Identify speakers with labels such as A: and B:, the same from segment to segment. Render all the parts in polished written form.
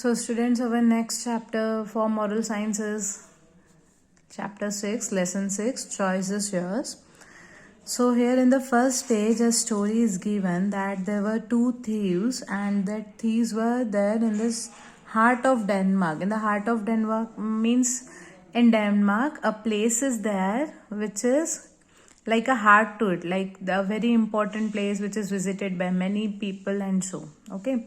A: So students, our next chapter for moral science is chapter 6, lesson 6, choice is yours. So here in the first page a story is given that there were two thieves and that thieves were there in this heart of Denmark. In the heart of Denmark means in Denmark a place is there which is like a heart to it, like the very important place which is visited by many people and so. Okay.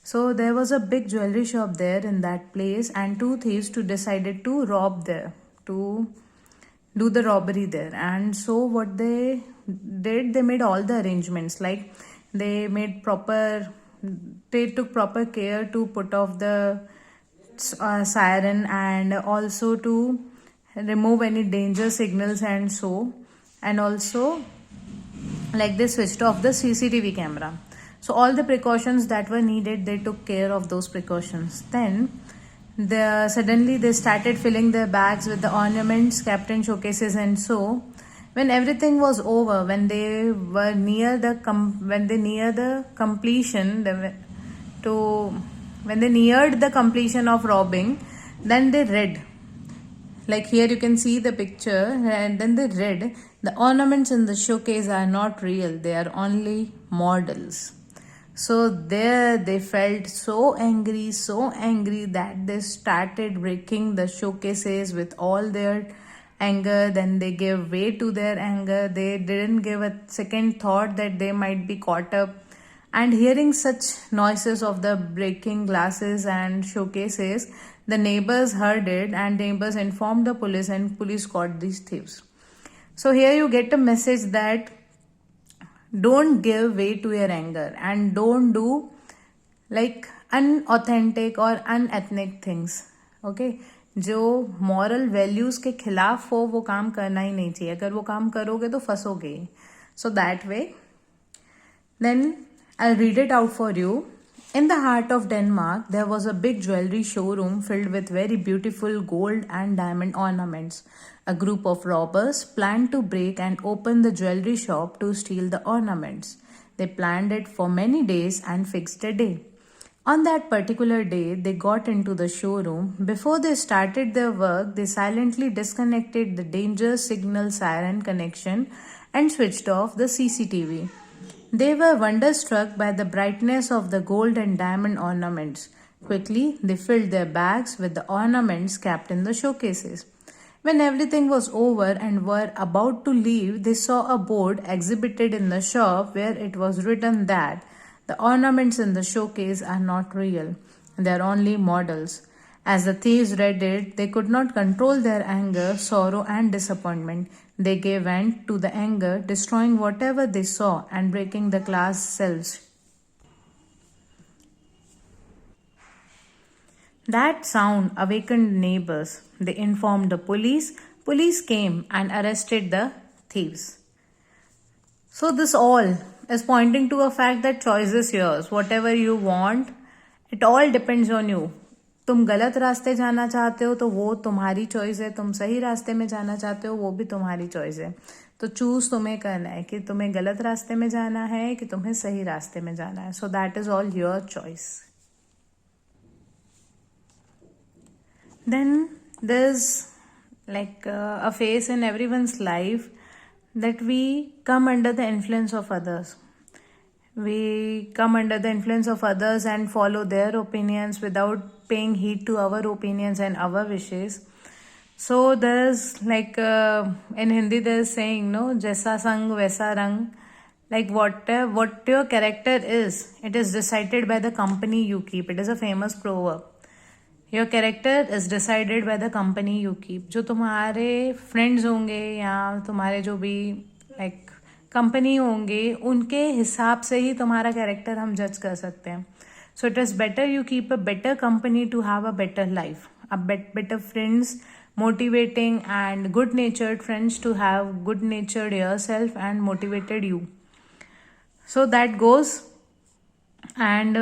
A: So there was a big jewelry shop there in that place and two thieves decided to rob there, to do the robbery there. And so what they did, they made all the arrangements, like they took proper care to put off the siren and also to remove any danger signals and so, and also like they switched off the CCTV camera. So all the precautions that were needed, they took care of those precautions. Then suddenly they started filling their bags with the ornaments kept in showcases and so. When everything was over, when they were near the completion of robbing, then they read. Like here you can see the picture, and then they read, the ornaments in the showcase are not real, they are only models. So there they felt so angry that they started breaking the showcases with all their anger. Then they gave way to their anger. They didn't give a second thought that they might be caught up. And hearing such noises of the breaking glasses and showcases, the neighbors heard it and neighbors informed the police and police caught these thieves. So here you get a message that don't give way to your anger and don't do like unauthentic or unethnic things. Okay, जो moral values के खिलाफ हो वो काम करना ही नहीं चाहिए. अगर वो काम करोगे तो फंसोगे. So that way, then I'll read it out for you. In the heart of Denmark, there was a big jewelry showroom filled with very beautiful gold and diamond ornaments. A group of robbers planned to break and open the jewelry shop to steal the ornaments. They planned it for many days and fixed a day. On that particular day, they got into the showroom. Before they started their work, they silently disconnected the danger signal siren connection and switched off the CCTV. They were wonderstruck by the brightness of the gold and diamond ornaments. Quickly, they filled their bags with the ornaments kept in the showcases. When everything was over and were about to leave, they saw a board exhibited in the shop where it was written that the ornaments in the showcase are not real, they are only models. As the thieves read it, they could not control their anger, sorrow, and disappointment. They gave vent to the anger, destroying whatever they saw and breaking the glass shelves. That sound awakened neighbors. They informed the police. Police came and arrested the thieves. So this all is pointing to a fact that choice is yours. Whatever you want, it all depends on you. तुम गलत रास्ते जाना चाहते हो तो वो तुम्हारी choice है. तुम सही रास्ते में जाना चाहते हो वो भी तुम्हारी चॉइस है. तो चूज तुम्हें करना है कि तुम्हें गलत रास्ते में जाना है कि तुम्हें सही रास्ते में जाना है. सो that is all your choice. Then there's like a phase in everyone's life that we come under the influence of others. We come under the influence of others and follow their opinions without paying heed to our opinions and our wishes. So there's like in Hindi there's saying, no, jaisa sang vaisa rang. Like what your character is, it is decided by the company you keep. It is a famous proverb. Your character is decided by the company you keep. जो तुम्हारे friends होंगे या तुम्हारे जो भी like company होंगे उनके हिसाब से ही तुम्हारा कैरेक्टर हम जज कर सकते हैं. So it is better you keep a better company to have a better life, a better friends, motivating and good natured friends to have good natured yourself and motivated you. So that goes. And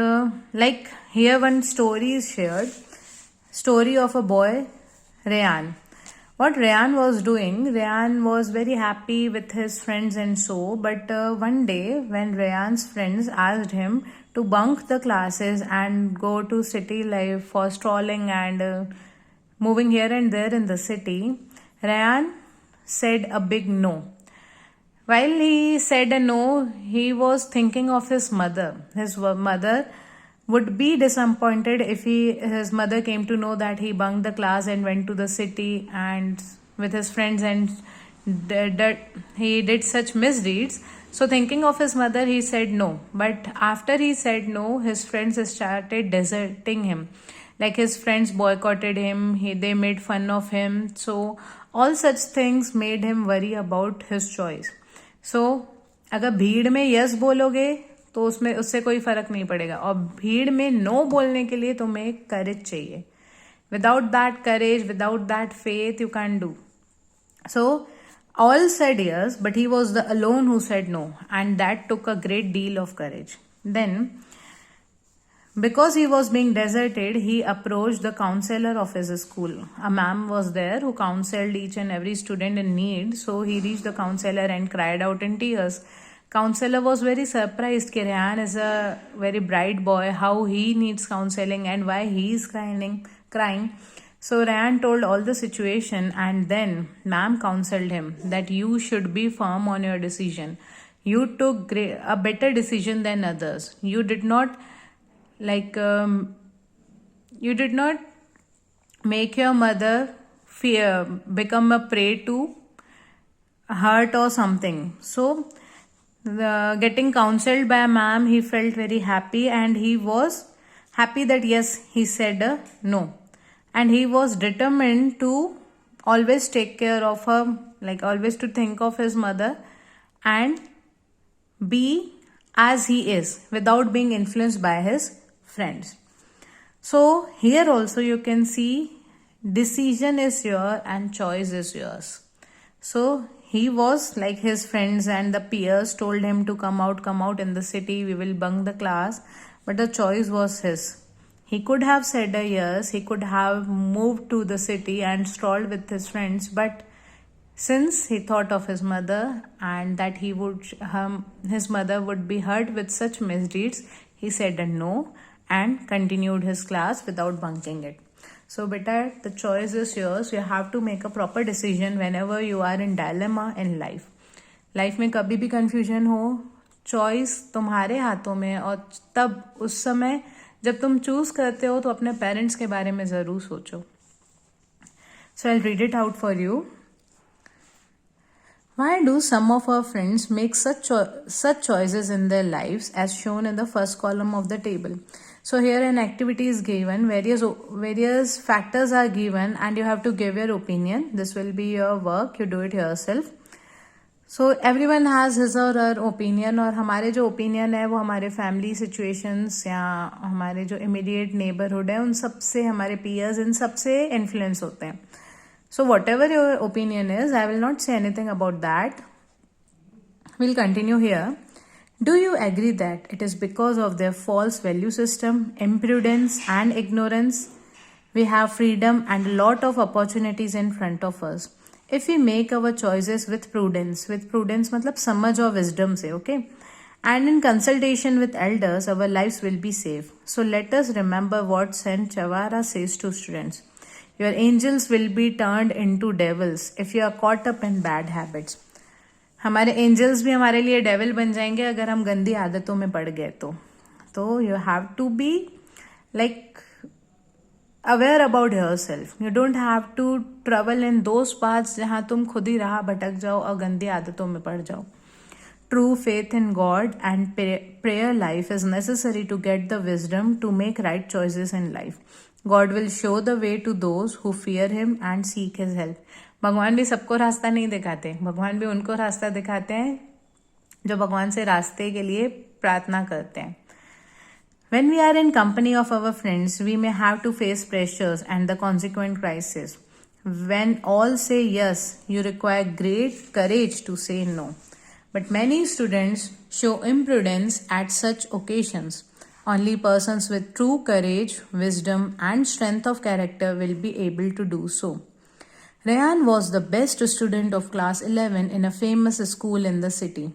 A: like here one story is shared. Story of a boy, Rayan. What Rayan was doing, Rayan was very happy with his friends and so, but one day when Rayan's friends asked him to bunk the classes and go to city life for strolling and moving here and there in the city, Ryan said a big no. While he said a no, he was thinking of his mother. His mother would be disappointed if his mother came to know that he bunked the class and went to the city and with his friends and he did such misdeeds. So thinking of his mother, he said no. But after he said no, his friends started deserting him. Like his friends boycotted him, they made fun of him. So all such things made him worry about his choice. So अगर भीड़ में yes बोलोगे तो उसमें उससे कोई फर्क नहीं पड़ेगा, और भीड़ में नो बोलने के लिए तुम्हें करेज चाहिए. Without that courage, without that faith, you can do. So all said yes, but he was the alone who said no, and that took a great deal of courage. Then, because he was being deserted, he approached the counselor of his school. A ma'am was there who counseled each and every student in need. So he reached the counselor and cried out in tears. Counselor was very surprised that Ryan is a very bright boy, how he needs counseling and why he is crying. So Ryan told all the situation, and then ma'am counseled him that you should be firm on your decision. You took a better decision than others. You did not make your mother become a prey to hurt or something. So getting counseled by a ma'am, he felt very happy, and he was happy that yes, he said a no. And he was determined to always take care of her, like always to think of his mother and be as he is without being influenced by his friends. So here also you can see decision is yours and choice is yours. So he was like his friends and the peers told him to come out in the city, we will bunk the class, but the choice was his. He could have said a yes, he could have moved to the city and strolled with his friends, but since he thought of his mother and that his mother would be hurt with such misdeeds, he said a no and continued his class without bunking it. So beta, the choice is yours. You have to make a proper decision whenever you are in dilemma in life. Life में कभी भी confusion हो, choice तुम्हारे हाथों में, और तब उस समय जब तुम चूज करते हो तो अपने पेरेंट्स के बारे में जरूर सोचो. So I'll read it out for you. Why do some of our friends make such choices in their lives as shown in the first column of the table? So here an activity is given, various factors are given, and you have to give your opinion. This will be your work, you do it yourself. So everyone has his or her opinion, और हमारे जो opinion है वो हमारे family situations या हमारे जो immediate neighborhood है उन सब से, हमारे peers, इन सब से influence होते हैं. So whatever your opinion is, I will not say anything about that. We'll continue here. Do you agree that it is because of their false value system, imprudence and ignorance, we have freedom and a lot of opportunities in front of us? If we make our choices with prudence मतलब समझ और wisdom से, okay? And in consultation with elders, our lives will be safe. So let us remember what Saint Chavara says to students. Your angels will be turned into devils if you are caught up in bad habits. हमारे angels भी हमारे लिए devil बन जाएंगे अगर हम गंदी आदतों में पड़ गए तो you have to be like aware about yourself. You don't have to travel in those paths जहां तुम खुद ही राह भटक जाओ और गंदी आदतों में पड़ जाओ. True faith in God and prayer life is necessary to get the wisdom to make right choices in life. God will show the way to those who fear Him and seek His help. भगवान भी सबको रास्ता नहीं दिखाते, भगवान भी उनको रास्ता दिखाते हैं जो भगवान से रास्ते के लिए प्रार्थना करते हैं. When we are in company of our friends, we may have to face pressures and the consequent crisis. When all say yes, you require great courage to say no. But many students show imprudence at such occasions. Only persons with true courage, wisdom, and strength of character will be able to do so. Rayhan was the best student of class 11 in a famous school in the city.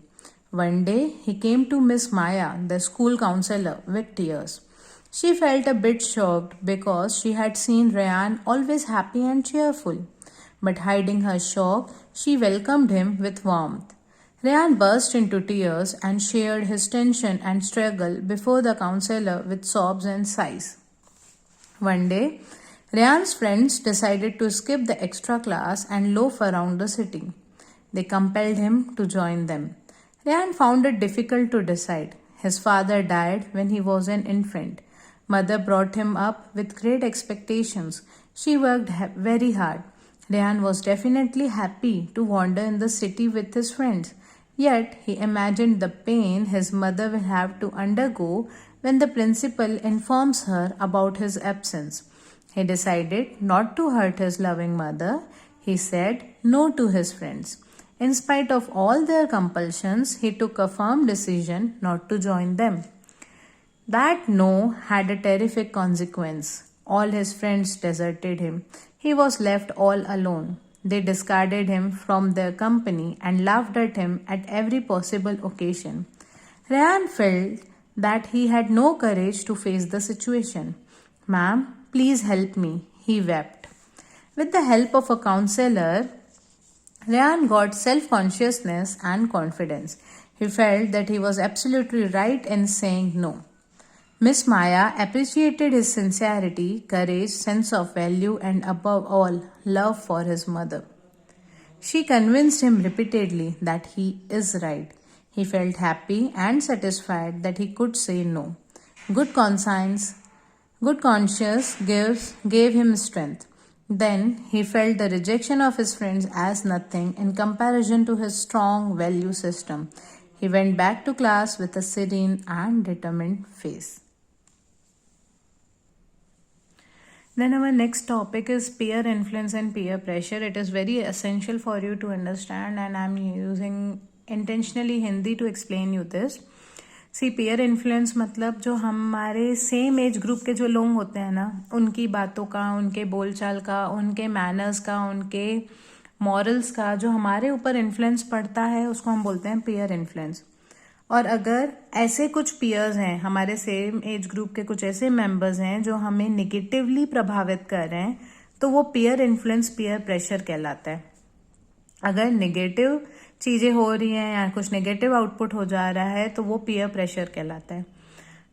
A: One day he came to Miss Maya, the school counselor, with tears. She felt a bit shocked because she had seen Rayan always happy and cheerful. But hiding her shock, she welcomed him with warmth. Rayan burst into tears and shared his tension and struggle before the counselor with sobs and sighs. One day, Rayan's friends decided to skip the extra class and loaf around the city. They compelled him to join them. Rayan found it difficult to decide. His father died when he was an infant. Mother brought him up with great expectations. She worked very hard. Rayan was definitely happy to wander in the city with his friends. Yet he imagined the pain his mother will have to undergo when the principal informs her about his absence. He decided not to hurt his loving mother. He said no to his friends. In spite of all their compulsions, he took a firm decision not to join them. That no had a terrific consequence. All his friends deserted him. He was left all alone. They discarded him from their company and laughed at him at every possible occasion. Rayan felt that he had no courage to face the situation. Ma'am, please help me, he wept. With the help of a counselor, Rayan got self-consciousness and confidence. He felt that he was absolutely right in saying no. Miss Maya appreciated his sincerity, courage, sense of value, and above all, love for his mother. She convinced him repeatedly that he is right. He felt happy and satisfied that he could say no. Good conscience, good conscience gave him strength. Then he felt the rejection of his friends as nothing in comparison to his strong value system. He went back to class with a serene and determined face. Then our next topic is peer influence and peer pressure. It is very essential for you to understand, and I'm using intentionally Hindi to explain you this. C peer influence मतलब जो हमारे same age group के जो लोग होते हैं ना, उनकी बातों का, उनके बोलचाल का, उनके मैनर्स का, उनके मॉरल्स का जो हमारे ऊपर इन्फ्लुएंस पड़ता है, उसको हम बोलते हैं peer influence. और अगर ऐसे कुछ पीयर्स हैं, हमारे सेम एज ग्रुप के कुछ ऐसे मेंबर्स हैं जो हमें निगेटिवली प्रभावित कर रहे हैं, तो वो पीयर इन्फ्लुएंस, पीयर प्रेशर कहलाता है. अगर नेगेटिव चीज़ें हो रही हैं या कुछ नेगेटिव आउटपुट हो जा रहा है, तो वो पीयर प्रेशर कहलाता है.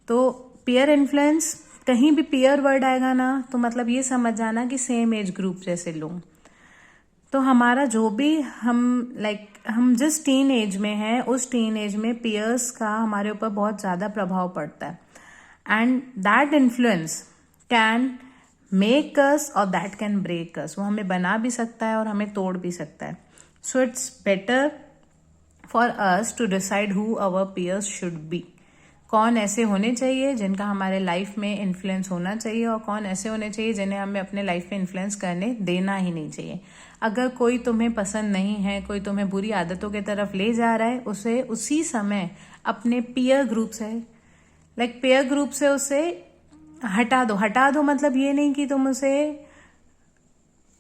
A: तो पीयर इन्फ्लुएंस, कहीं भी पीयर वर्ड आएगा ना, तो मतलब ये समझ जाना कि सेम एज ग्रुप जैसे लोग. तो हमारा जो भी हम जिस टीन एज में हैं, उस टीन एज में पीयर्स का हमारे ऊपर बहुत ज़्यादा प्रभाव पड़ता है. And that influence can make us और दैट कैन ब्रेक अस. वो हमें बना भी सकता है और हमें तोड़ भी सकता है. So it's better for us to decide who our peers should be. कौन ऐसे होने चाहिए जिनका हमारे लाइफ में इन्फ्लुएंस होना चाहिए, और कौन ऐसे होने चाहिए जिन्हें हमें अपने लाइफ में इन्फ्लुएंस करने देना ही नहीं चाहिए. अगर कोई तुम्हें पसंद नहीं है, कोई तुम्हें बुरी आदतों की तरफ ले जा रहा है, उसे उसी समय अपने पीयर ग्रुप से उसे हटा दो. हटा दो मतलब ये नहीं कि तुम उसे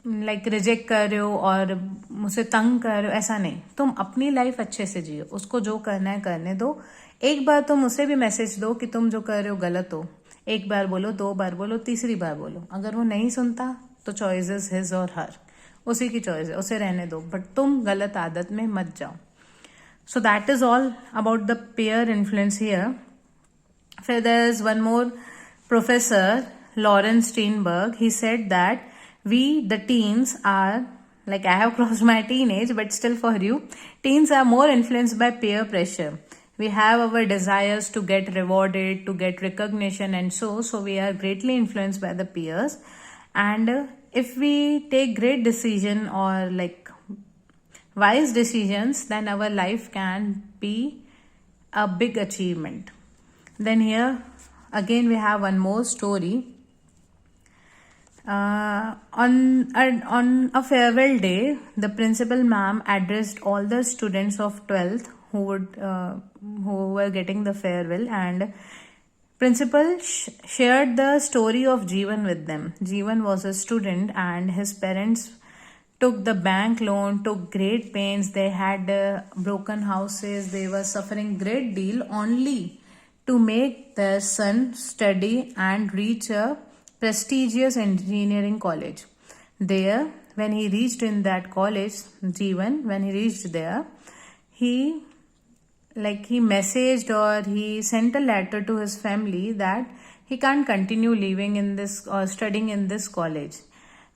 A: रिजेक्ट कर रहे हो और मुझे तंग कर रहे हो, ऐसा नहीं. तुम अपनी लाइफ अच्छे से जियो, उसको जो करना है करने दो. एक बार तुम उसे भी मैसेज दो कि तुम जो कर रहे हो गलत हो. एक बार बोलो, 2 बार बोलो, तीसरी बार बोलो. अगर वो नहीं सुनता तो चॉइस इज हिज और हर, उसी की चॉइस है, उसे रहने दो, बट तुम गलत आदत में मत जाओ. So that is all about the peer influence here. फिर there is one more professor, Laurence Steinberg. He said that we the teens are, like I have crossed my teenage, but still for you, teens are more influenced by peer pressure. We have our desires to get rewarded, to get recognition, and so we are greatly influenced by the peers. And if we take great decision or wise decisions, then our life can be a big achievement. Then here again we have one more story. On a farewell day, the principal ma'am addressed all the students of 12th who were getting the farewell, and principal shared the story of Jeevan with them. Jeevan was a student and his parents took the bank loan, took great pains. They had broken houses. They were suffering great deal only to make their son study and reach a prestigious engineering college. There, when he reached in that college, Jeevan, when he reached there, he messaged or he sent a letter to his family that he can't continue living in this or studying in this college.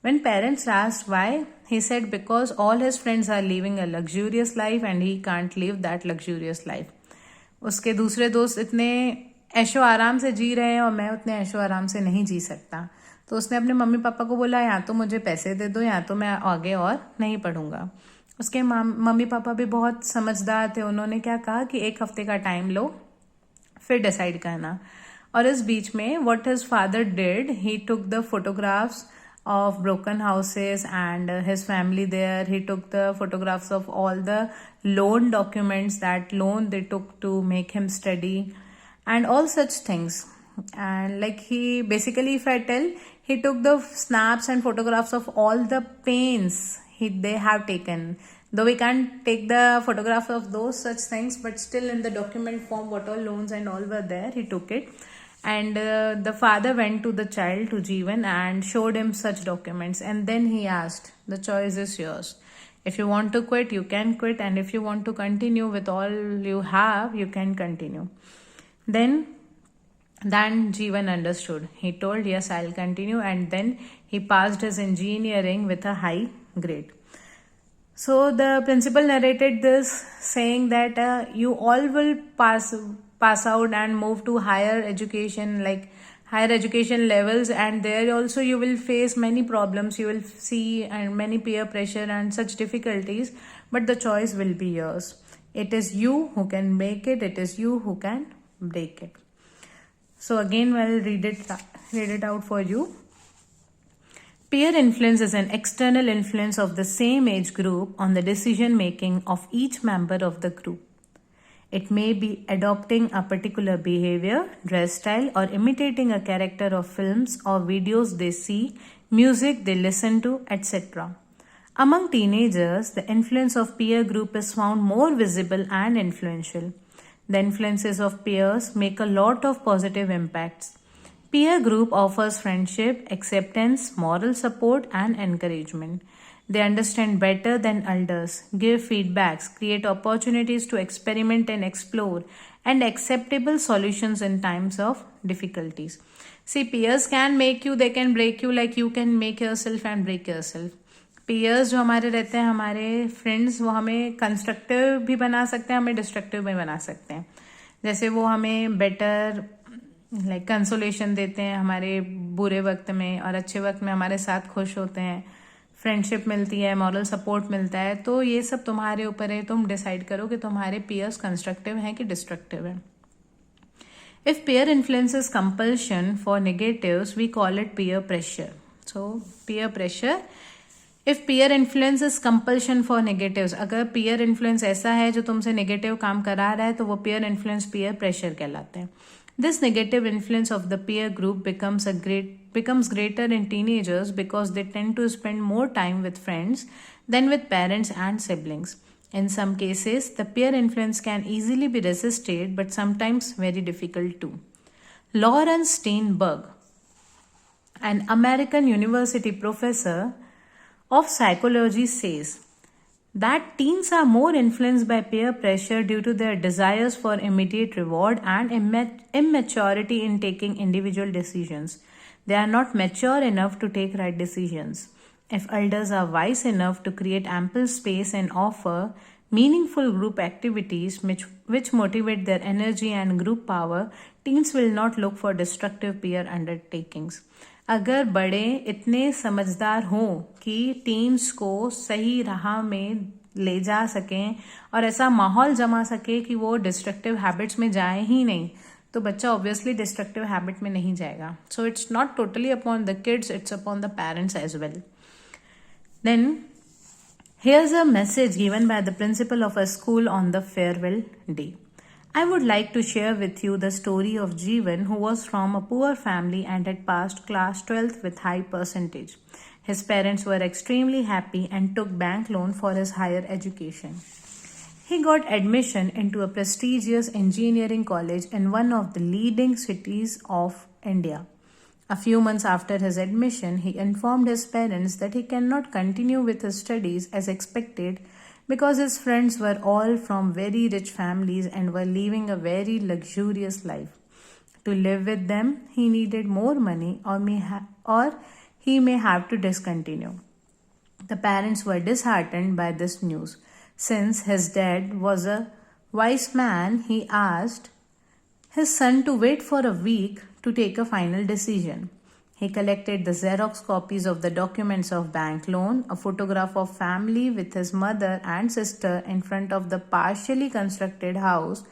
A: When parents asked why, he said because all his friends are living a luxurious life and he can't live that luxurious life. उसके दूसरे दोस्त इतने ऐशो आराम से जी रहे हैं और मैं उतने ऐशो आराम से नहीं जी सकता. तो उसने अपने मम्मी पापा को बोला या तो मुझे पैसे दे दो या तो मैं आगे और नहीं पढ़ूंगा. उसके मम्मी पापा भी बहुत समझदार थे. उन्होंने क्या कहा कि 1 हफ्ते का टाइम लो फिर डिसाइड करना. और इस बीच में what his father did, he took the photographs of broken houses and his family there. He took the photographs of all the loan documents, that loan they took to make him study and all such things. And like he basically, if I tell, he took the snaps and photographs of all the pains they have taken. Though we can't take the photographs of those such things, but still in the document form what all loans and all were there, he took it. And the father went to the child, to Jeevan, and showed him such documents. And then he asked, the choice is yours. If you want to quit, you can quit. And if you want to continue with all you have, you can continue. Then Jeevan understood. He told, yes, I'll continue. And then he passed his engineering with a high grade. So the principal narrated this saying that you all will pass out and move to higher education, like higher education levels, and there also you will face many problems. You will see and many peer pressure and such difficulties, but the choice will be yours. It is you who can make it. It is you who can break it. So again, we'll read it out for you. Peer influence is an external influence of the same age group on the decision making of each member of the group. It may be adopting a particular behavior, dress style, or imitating a character of films or videos they see, music they listen to, etc. Among teenagers, the influence of peer group is found more visible and influential. The influences of peers make a lot of positive impacts. Peer group offers friendship, acceptance, moral support, and encouragement. They understand better than elders, give feedbacks, create opportunities to experiment and explore, and acceptable solutions in times of difficulties. See, peers can make you, they can break you, like you can make yourself and break yourself. Peers जो हमारे रहते हैं, हमारे friends, वो हमें constructive भी बना सकते हैं, हमें destructive भी बना सकते हैं. जैसे वो हमें better like consolation देते हैं हमारे बुरे वक्त में, और अच्छे वक्त में हमारे साथ खुश होते हैं, फ्रेंडशिप मिलती है, मॉरल सपोर्ट मिलता है. तो ये सब तुम्हारे ऊपर है, तुम डिसाइड करो कि तुम्हारे पीयर्स कंस्ट्रक्टिव हैं कि डिस्ट्रक्टिव हैं. If peer influences compulsion for negatives, we call it peer pressure. So peer pressure. If peer influence is compulsion for negatives, अगर पेयर इन्फ्लुएंस ऐसा है जो तुमसे नेगेटिव काम करा रहा है, तो वो पेयर इन्फ्लुएंस पेयर प्रेशर कहलाते हैं. This negative influence of the peer group becomes greater in teenagers because they tend to spend more time with friends than with parents and siblings. In some cases, the peer influence can easily be resisted, but sometimes very difficult too. Lawrence Steinberg, an American university professor of psychology, says that teens are more influenced by peer pressure due to their desires for immediate reward and immaturity in taking individual decisions. They are not mature enough to take right decisions. If elders are wise enough to create ample space and offer meaningful group activities which motivate their energy and group power, teens will not look for destructive peer undertakings. अगर बड़े इतने समझदार हों कि teens को सही राह में ले जा सकें और ऐसा माहौल जमा सके कि वो डिस्ट्रक्टिव हैबिट्स में जाए ही नहीं, तो बच्चा ऑब्वियसली डिस्ट्रक्टिव हैबिट में नहीं जाएगा. So it's not totally upon the kids, it's upon the parents as well. Then here's a message given by the principal of a school on the farewell day. I would like to share with you the story of Jeevan, who was from a poor family and had passed class 12th with high percentage. His parents were extremely happy and took bank loan for his higher education. He got admission into a prestigious engineering college in one of the leading cities of India. A few months after his admission, he informed his parents that he cannot continue with his studies as expected because his friends were all from very rich families and were living a very luxurious life. To live with them, he needed more money or he may have to discontinue. The parents were disheartened by this news. Since his dad was a wise man, he asked his son to wait for a week to take a final decision. He collected the Xerox copies of the documents of bank loan, a photograph of family with his mother and sister in front of the partially constructed house,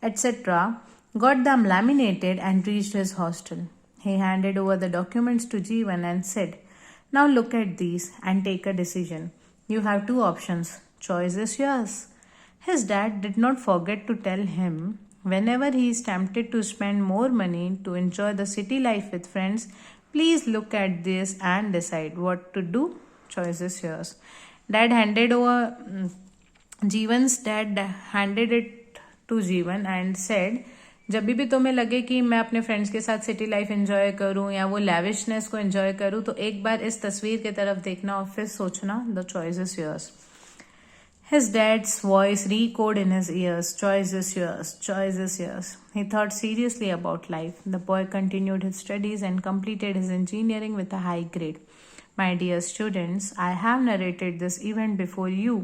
A: etc., got them laminated and reached his hostel. He handed over the documents to Jeevan and said, "Now look at these and take a decision. You have two options. Choice is yours." His dad did not forget to tell him whenever he is tempted to spend more money to enjoy the city life with friends, please look at this and decide what to do. Choice is yours. Jeevan's dad handed it to Jeevan and said, जब भी तुम्हें लगे कि मैं अपने friends के साथ city life enjoy करूं या वो लैविशनेस को एंजॉय करूं, तो एक बार इस तस्वीर की तरफ देखना और फिर सोचना, the choice is yours. His dad's voice re-echoed in his ears. Choice is yours. Choice is yours. He thought seriously about life. The boy continued his studies and completed his engineering with a high grade. My dear students, I have narrated this event before you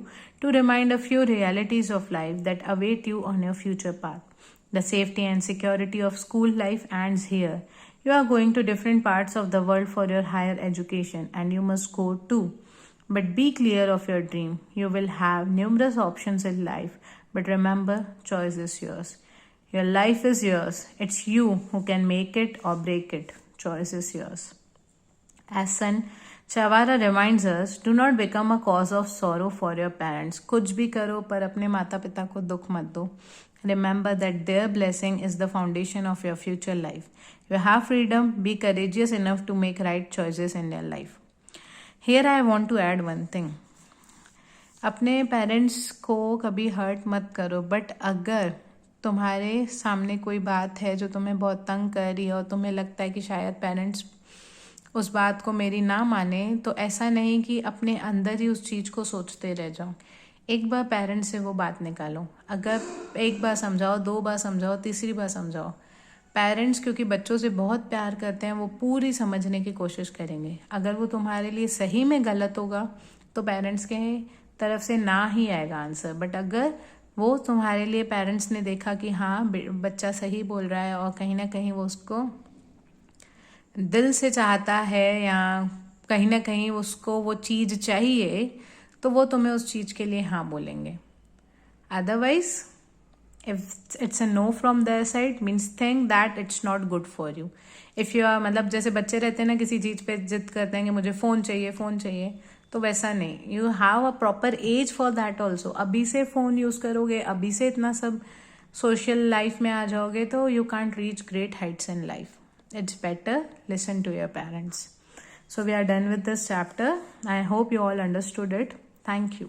A: to remind a few realities of life that await you on your future path. The safety and security of school life ends here. You are going to different parts of the world for your higher education, and you must go too. But be clear of your dream. You will have numerous options in life. But remember, choice is yours. Your life is yours. It's you who can make it or break it. Choice is yours. As son, Chavara reminds us, do not become a cause of sorrow for your parents. कुछ भी करो पर अपने माता पिता को दुख मत दो. Remember that their blessing is the foundation of your future life. You have freedom. Be courageous enough to make right choices in your life. Here I want to add one thing. अपने parents को कभी hurt मत करो, but अगर तुम्हारे सामने कोई बात है जो तुम्हें बहुत तंग कर रही है और तुम्हें लगता है कि शायद पेरेंट्स उस बात को मेरी ना माने, तो ऐसा नहीं कि अपने अंदर ही उस चीज़ को सोचते रह जाओ. एक बार पेरेंट्स से वो बात निकालो. अगर एक बार समझाओ, दो बार समझाओ, तीसरी बार समझाओ. पेरेंट्स क्योंकि बच्चों से बहुत प्यार करते हैं, वो पूरी समझने की कोशिश करेंगे. अगर वो तुम्हारे लिए सही में गलत होगा तो पेरेंट्स के तरफ से ना ही आएगा आंसर. बट अगर वो तुम्हारे लिए पेरेंट्स ने देखा कि हाँ बच्चा सही बोल रहा है और कहीं ना कहीं वो उसको दिल से चाहता है या कहीं ना कहीं उसको वो चीज़ चाहिए, तो वो तुम्हें उस चीज़ के लिए हाँ बोलेंगे. Otherwise if it's a no from their side means think that it's not good for you. if you are मतलब जैसे बच्चे रहते हैं ना, किसी चीज़ पे जिद करते हैं कि मुझे फ़ोन चाहिए, तो वैसा नहीं. You have a proper age for that also. अभी से फ़ोन यूज़ करोगे, अभी से इतना सब सोशल लाइफ में आ जाओगे, तो you can't reach great heights in life. It's better listen to your parents. So we are done with this chapter. I hope you all understood it. Thank you.